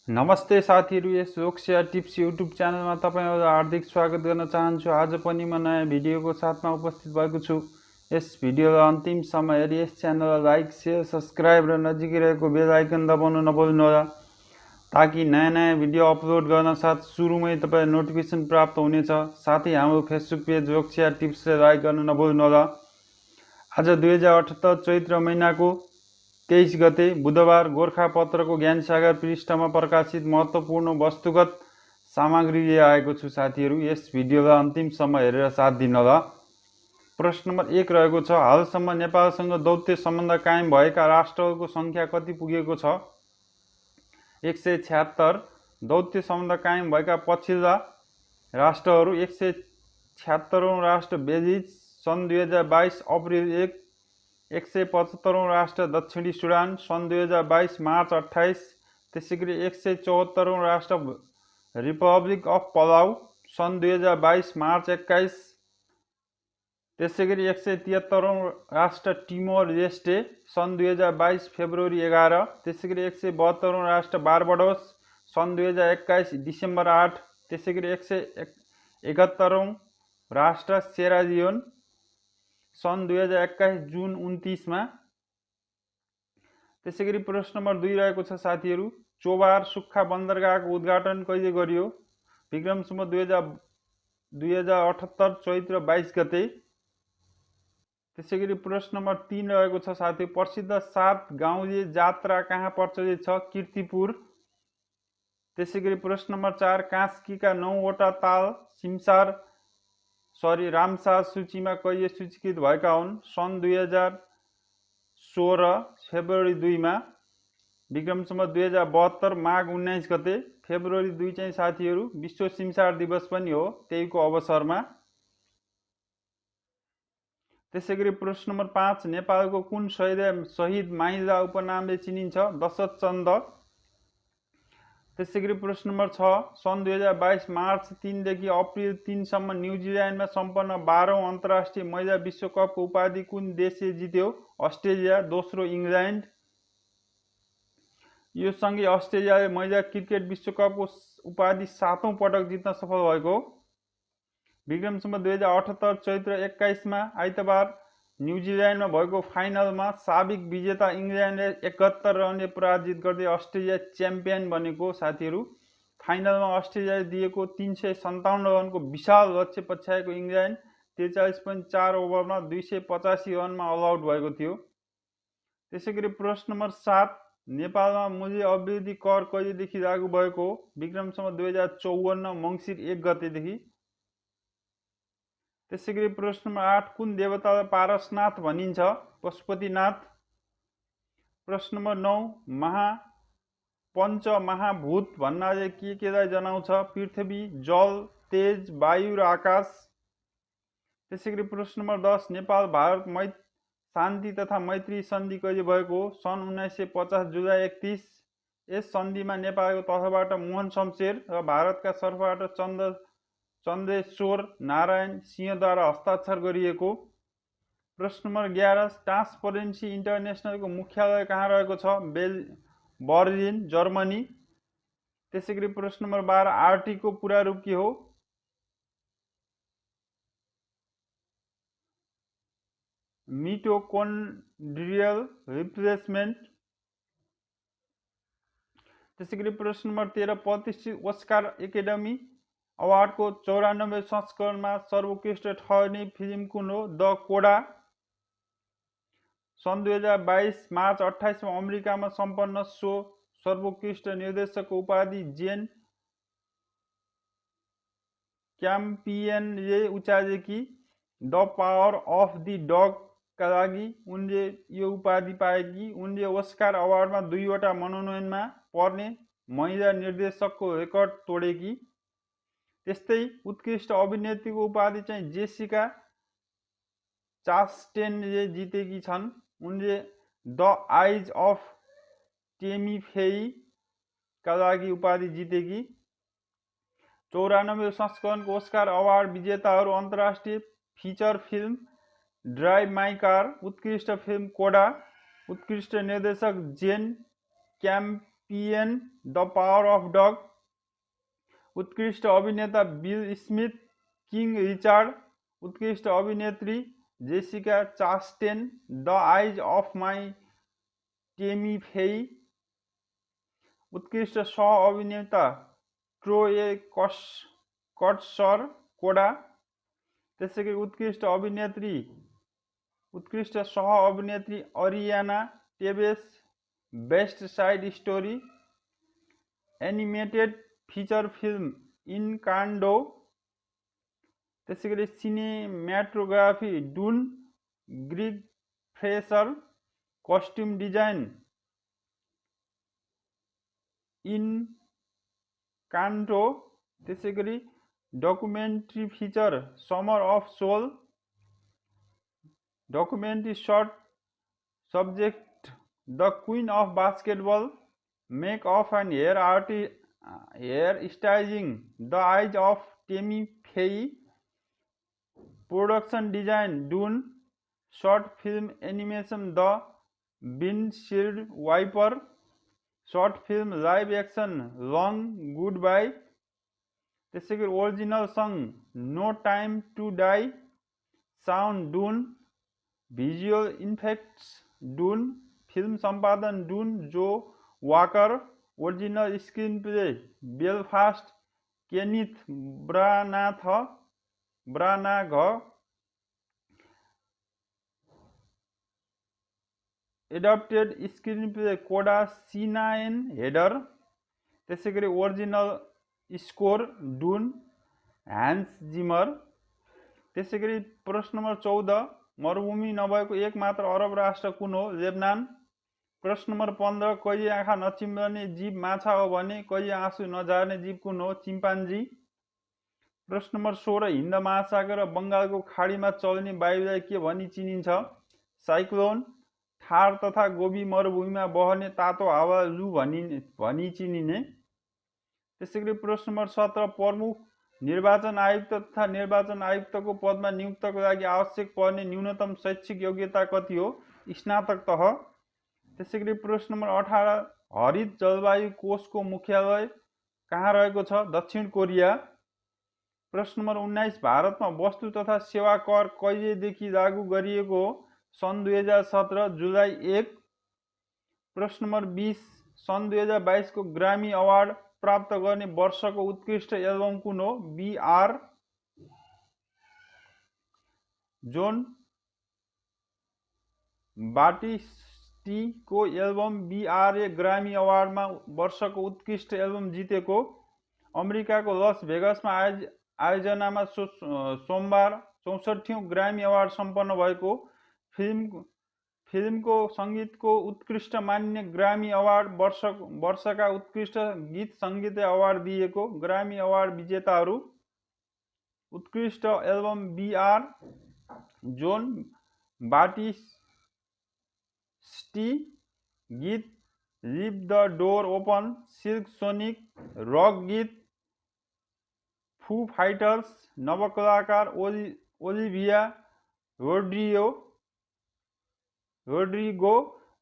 नमस्ते साथीहरु, यस Lok Sewa tips YouTube च्यानलमा तपाईहरुलाई हार्दिक स्वागत गर्न चाहन्छु। आज पनि म नयाँ भिडियोको साथमा उपस्थित भएको छु। यस भिडियोलाई अन्तिमसम्म हेरी यस च्यानललाई लाइक, शेयर, सब्स्क्राइब र नजिकै रहेको बेल आइकन दबाउन नभुल्नुहोला ताकि नयाँ भिडियो अपलोड गर्न साथ सुरुमै तपाईलाई नोटिफिकेसन प्राप्त हुनेछ। साथै हाम्रो फेसबुक पेज लोकसेवा टिप्सलाई लाइक गर्न नभुल्नुहोला। आज 2078 चैत्र महिनाको 23 गते बुधबार गोरखापत्रको ज्ञानसागर पृष्ठमा प्रकाशित महत्त्वपूर्ण वस्तुगत सामग्री लिएर आएको छु साथीहरु। यस भिडियोलाई अन्तिमसम्म हेरेर साथ दिनुहोला। प्रश्न नम्बर 1 रहेको छ, हालसम्म नेपालसँग दौत्य सम्बन्ध कायम भएका राष्ट्रहरूको संख्या कति पुगेको छ? 176। दौत्य सम्बन्ध कायम भएका पछिल्ला राष्ट्रहरू 176औं राष्ट्र बेलिज सन् 2022 अप्रिल 1, 175औं राष्ट्र दक्षिणी सुडान सन् 2022 मार्च 28, त्यसैगरी 174औं राष्ट्र रिपब्लिक अफ पलाउ सन् 2022 मार्च 21, त्यसैगरी 173औं राष्ट्र टिमोर लेस्टे सन् 2022 फेब्रुअरी 11, त्यसैगरी 172औं राष्ट्र बारबाडोस सन् 2021 डिसेम्बर 8, त्यसैगरी 171औं राष्ट्र सेरालियोन सन् 2021 जुन 29 मा। त्यसैगरी प्रश्न नम्बर 2 रहेको छ साथीहरु, चोबार सुक्खा बन्दरगाहको उद्घाटन कहिले गरियो? विक्रम सम्वत 2078 चैत्र 22 गते। त्यसैगरी प्रश्न नम्बर 3 रहेको छ साथी, प्रसिद्ध 7 गाउँले जात्रा कहाँ प्रचलित छ? कीर्तिपुर। त्यसैगरी प्रश्न नम्बर 4, कास्कीका 9 वटा ताल रामसार सूचीमा कहिले सूचीकृत भएका हुन्? सन् 2016 फेब्रुअरी 2 मा। विक्रम सम्वत 2072 माघ 19 गते। फेब्रुअरी 2 चाहिँ साथीहरु विश्व सिमसार दिवस पनि हो, त्यहीको अवसरमा। त्यसैगरी प्रश्न नम्बर 5, नेपालको कुन शहीद माइला उपनामले चिनिन्छ? दशरथ चन्द। त्यसैगरी प्रश्न नम्बर 6, सन् 2022 मार्च 3 देखि अप्रिल 3 सम्म न्युजिल्यान्डमा सम्पन्न 12औं अन्तर्राष्ट्रिय महिला विश्वकपको उपाधि कुन देशले जित्यो? अस्ट्रेलिया। दोस्रो इङ्ल्यान्ड। यो सँगै अस्ट्रेलियाले महिला क्रिकेट विश्वकपको उपाधि 7औं पटक जित्न सफल भएको। विक्रम सम्वत 2078 चैत्र 21 मा आइतबार न्युजिल्यान्डमा भएको फाइनलमा साबिक विजेता इङ्ल्यान्डले 71 रनले पराजित गर्दै अस्ट्रेलिया च्याम्पियन बनेको साथीहरु। फाइनलमा अस्ट्रेलियाले दिएको 357 रनको विशाल लक्ष्य पछ्याएको इङ्ल्यान्ड 43.4 ओभरमा 285 रनमा अल आउट भएको थियो। त्यसैगरी प्रश्न नम्बर 7, नेपालमा मूल्य अभिवृद्धि कर कहिलेदेखि लागू भएको? विक्रम सम्वत 2054 मङ्सिर 1 गतेदेखि। त्यसैगरी प्रश्न नम्बर 8, कुन देवतालाई पारसनाथ भनिन्छ? पशुपतिनाथ। प्रश्न नम्बर 9, पञ्चमहाभूत भन्नाले केलाई जनाउँछ? पृथ्वी, जल, तेज, वायु र आकाश। त्यसैगरी प्रश्न नम्बर 10, नेपाल भारत शान्ति तथा मैत्री सन्धि कहिले भएको? सन् 1950 जुलाई 31। यस सन्धिमा नेपालको तर्फबाट मोहन शमशेर र भारतका तर्फबाट चन्द्रेश्वर नारायण सिंहद्वारा हस्ताक्षर गरिएको। प्रश्न नम्बर 11, ट्रान्सपरेन्सी इन्टरनेसनलको मुख्यालय कहाँ रहेको छ? Berlin, Germany. त्यसैगरी प्रश्न नम्बर 12, आरटीको पूरा रूप के हो? मिटोकोन्ड्रियल रिप्लेसमेन्ट। त्यसैगरी प्रश्न नम्बर 13, प्रतिष्ठित ओस्कार एकाडेमी अवार्डको 94 संस्करणमा सर्वोत्कृष्ट ठहर्ने फिल्म कुन हो? द कोडा। सन् 2022 मार्च 28 मा अमेरिकामा सम्पन्न सो सर्वोत्कृष्ट निर्देशकको उपाधि जेन क्याम्पियनले उचालेकी द पावर अफ द डगका लागि उनले यो उपाधि पाएकी। उनले ओस्कार अवार्डमा 2 वटा मनोनयनमा पर्ने महिला निर्देशकको रेकर्ड तोडेकी। त्यस्तै उत्कृष्ट अभिनेत्रीको उपाधि चाहिँ जेसिका चास्टेनले जितेकी छन्। उनले the eyes of Tammy Fei का लागि उपाधि जितेकी। 94 संस्करणको ओस्कार अवार्ड विजेताहरू अन्तर्राष्ट्रिय feature film drive my car, उत्कृष्ट फिल्म कोडा, उत्कृष्ट निर्देशक जेन ESPN द पावर अफ डग, उत्कृष्ट अभिनेता बिल स्मिथ, किङ रिचार्ड, उत्कृष्ट अभिनेत्री Jessica चास्टेन, the eyes of my Temi Fei, उत्कृष्ट सह अभिनेता ट्रोए कट्सर कोडा, त्यसैगरी उत्कृष्ट सह अभिनेत्री Ariana DeBose, best side story, animated feature film Encanto, त्यसैगरी cinematography Dune, Greig Fraser, costume design Encanto, त्यसैगरी documentary feature summer of soul, documentary short subject the queen of basketball, makeup and hair styling the eyes of Tammy Faye, production design Dune, short film animation the windshield wiper, short film live action long goodbye, त्यसैगरी original song no time to die, sound Dune, visual effects Doon, film सम्पादन Dune Joe Walker, original screenplay Belfast Kenneth Branagh, adapted screenplay CODA Sian Heder, त्यसैगरी original score Dune Hans Zimmer, त्यसैगरी प्रश्न number 14 मरुभूमि नभएको एकमात्र अरब राष्ट्र कुन हो? लेबनान। प्रश्न नम्बर 15 कहिले आँखा नचिम्लने जीव माछा हो भने कहिले आँसु नझार्ने जीव कुन हो? चिम्पान्जी। प्रश्न नम्बर 16 हिन्द महासागर र बङ्गालको खाडीमा चल्ने वायुलाई के भनी चिनिन्छ? साइक्लोन। थार तथा गोबी मरुभूमिमा बहने तातो हावा लु भनी चिनिने। त्यसैगरी प्रश्न नम्बर 17 प्रमुख निर्वाचन आयुक्त तथा निर्वाचन आयुक्तको पदमा नियुक्तको लागि आवश्यक पर्ने न्यूनतम शैक्षिक योग्यता कति हो? स्नातक तह। त्यसैगरी प्रश्न नम्बर 18 हरित जलवायु कोषको मुख्यालय कहाँ रहेको छ? दक्षिण कोरिया। प्रश्न नम्बर 19 भारतमा वस्तु तथा सेवा कर कहिलेदेखि लागू गरिएको हो? सन् 2017 जुलाई 1। प्रश्न नम्बर 20 सन् 2022 को ग्रामी अवार्ड प्राप्त गर्ने वर्षको उत्कृष्ट एल्बम कुन हो? बीआर। जोन बाटिस्टीको एल्बम बीआरए ग्रामी अवार्डमा वर्षको उत्कृष्ट एल्बम जितेको। अमेरिकाको लस भेगसमा आयोजनामा सोमबार 64औं ग्रामी अवार्ड सम्पन्न भएको। फिल्मको सङ्गीतको उत्कृष्ट मानिने ग्रामी अवार्ड वर्षका उत्कृष्ट गीत सङ्गीत अवार्ड दिएको। ग्रामी अवार्ड विजेताहरू उत्कृष्ट एल्बम बीआर, जोन बाटिस्टी, गीत Leave the Door Open, Silk Sonic, rock गीत फू फाइटर्स, नवकलाकार Olivia Rodrigo,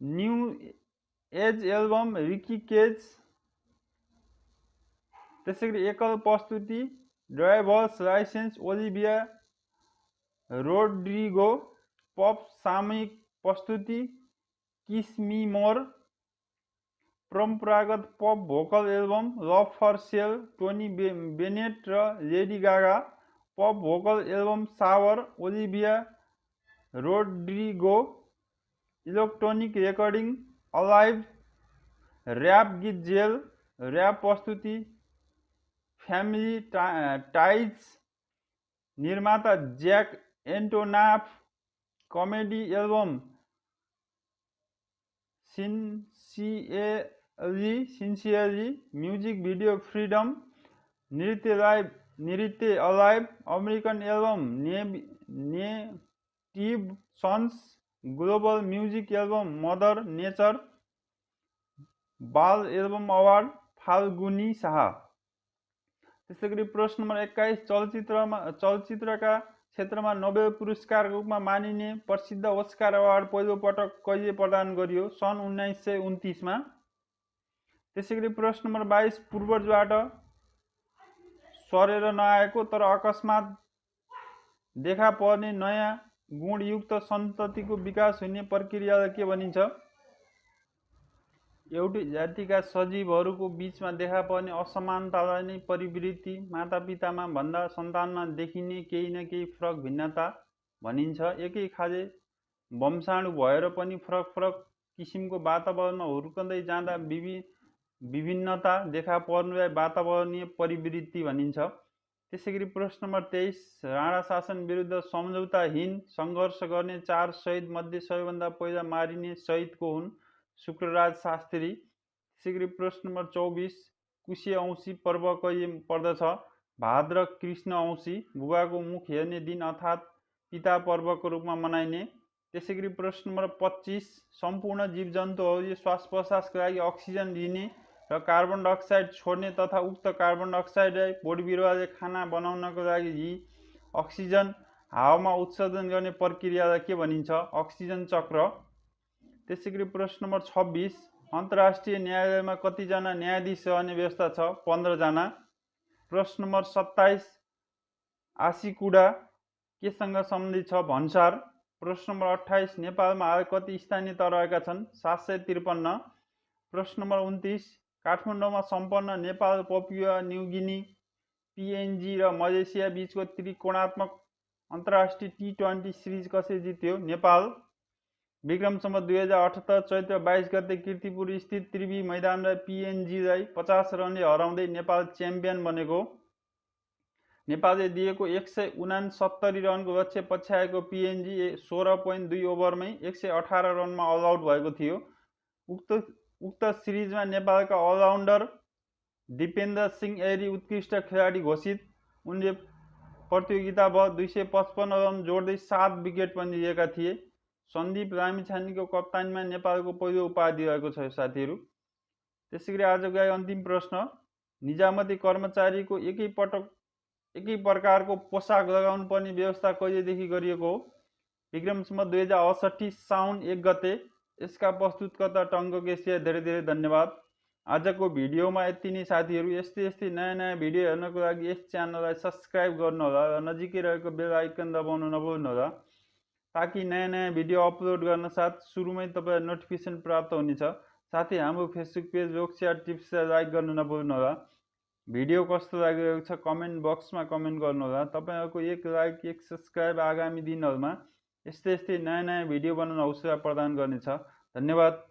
new age album Ricky Kej. त्यसैगरी एकल प्रस्तुति Drivers License Olivia Rodrigo, pop सामूहिक प्रस्तुति किस मी मोर, परम्परागत pop vocal album Love for Sale Tony Bennett र Lady Gaga, pop vocal album Sour Olivia Rodrigo, electronic recording Alive, rap गीत Jail, rap प्रस्तुति Family Ties, निर्माता Jack Antonoff, comedy album Sincerely, music video freedom, नृत्य alive, American album Native Sons, global music album Mother Nature, बाल album award Falguni Shah. त्यसैगरी प्रश्न number 21 चलचित्रका क्षेत्रमा Nobel पुरस्कारको रूपमा मानिने प्रसिद्ध ओस्कार अवार्ड पहिलो पटक कहिले प्रदान गरियो? सन् 1929 मा। त्यसैगरी प्रश्न नम्बर 22 पूर्वजबाट सरेर नआएको तर अकस्मात देखा पर्ने नयाँ गुणयुक्त सन्ततिको विकास हुने प्रक्रियालाई के भनिन्छ? एउटै जातिका सजीवहरूको बीचमा देखा पर्ने असमानतालाई नै परिवृत्ति, मातापितामा भन्दा सन्तानमा देखिने केही न केही फरक भिन्नता भनिन्छ। एकै खाले वंशाणु भएर पनि फरक फरक किसिमको वातावरणमा हुर्कँदै जाँदा विभिन्नता देखा पर्नुलाई वातावरणीय परिवृत्ति भनिन्छ। त्यसैगरी प्रश्न नम्बर 23 राणा शासन विरुद्ध सम्झौताहीन सङ्घर्ष गर्ने 4 शहीद मध्ये सबैभन्दा पहिला मारिने शहीद को हुन्? शुक्रराज शास्त्री। त्यसैगरी प्रश्न नम्बर 24 कुशे औँसी पर्व कहिले पर्दछ? भाद्र कृष्ण औँसी, बुबाको मुख हेर्ने दिन अर्थात् पिता पर्वको रूपमा मनाइने। त्यसैगरी प्रश्न नम्बर 25 सम्पूर्ण जीवजन्तुहरूले श्वास प्रश्वासका लागि अक्सिजन लिने र कार्बन डाइअक्साइड छोड्ने तथा उक्त कार्बन डाइअक्साइडलाई बोटबिरुवाले खाना बनाउनको लागि यी अक्सिजन हावामा उत्सर्जन गर्ने प्रक्रियालाई के भनिन्छ? अक्सिजन चक्र। त्यसैगरी प्रश्न नम्बर 26 अन्तर्राष्ट्रिय न्यायालयमा कतिजना न्यायाधीश रहने व्यवस्था छ? 15 जना। प्रश्न नम्बर 27 आशीकुडा केसँग सम्बन्धित छ? भन्सार। प्रश्न नम्बर 28 नेपालमा हाल कति स्थानीय तह रहेका छन्? 753। प्रश्न नम्बर 29 काठमाडौँमा सम्पन्न नेपाल, पपुवा न्युगिनी, पिएनजी र मलेसिया बीचको त्रिकोणात्मक अन्तर्राष्ट्रिय T20 सिरिज कसले जित्यो? नेपाल। विक्रम सम्वत 2078 चैत्र 22 गते कीर्तिपुर स्थित त्रिवी मैदानमा पिएनजीलाई 50 रनले हराउँदै नेपाल च्याम्पियन बनेको। नेपालले दिएको 169 रनको लक्ष्य पछ्याएको पिएनजी 16.2 ओभरमै 118 रनमा अल आउट भएको थियो। उक्त सिरिजमा नेपालका अलराउन्डर दिपेन्द्र सिंह ऐरी उत्कृष्ट खेलाडी घोषित। उनले प्रतियोगिताभर 255 रन जोड्दै 7 विकेट पनि लिएका थिए। सन्दीप लामिछानेको कप्तानीमा नेपालको पहिलो उपाधि रहेको छ साथीहरू। त्यसैगरी आजको अन्तिम प्रश्न निजामती कर्मचारीको एकै प्रकारको पोसाक लगाउनु पर्ने व्यवस्था कहिलेदेखि गरिएको हो? विक्रम सम्वत 2068 साउन 1 गते। यसका प्रस्तुतकर्ता टङ्क केसीलाई धेरै धेरै धन्यवाद। आजको भिडियोमा यति नै साथीहरू। यस्तै नयाँ भिडियो हेर्नको लागि यस च्यानललाई सब्स्क्राइब गर्नुहोला र नजिकै रहेको बेल आइकन दबाउन नभुल्नुहोला ताकि नयाँ भिडियो अपलोड गर्न साथ सुरुमै तपाईँलाई नोटिफिकेसन प्राप्त हुनेछ। साथै हाम्रो फेसबुक पेज लोकसेवा टिप्सलाई लाइक गर्न नभुल्नुहोला। भिडियो कस्तो लागिरहेको छ कमेन्ट बक्समा कमेन्ट गर्नुहोला। तपाईँहरूको एक लाइक एक सब्स्क्राइब आगामी दिनहरूमा यस्तै नयाँ भिडियो बनाउन हौसला प्रदान गर्नेछ। धन्यवाद।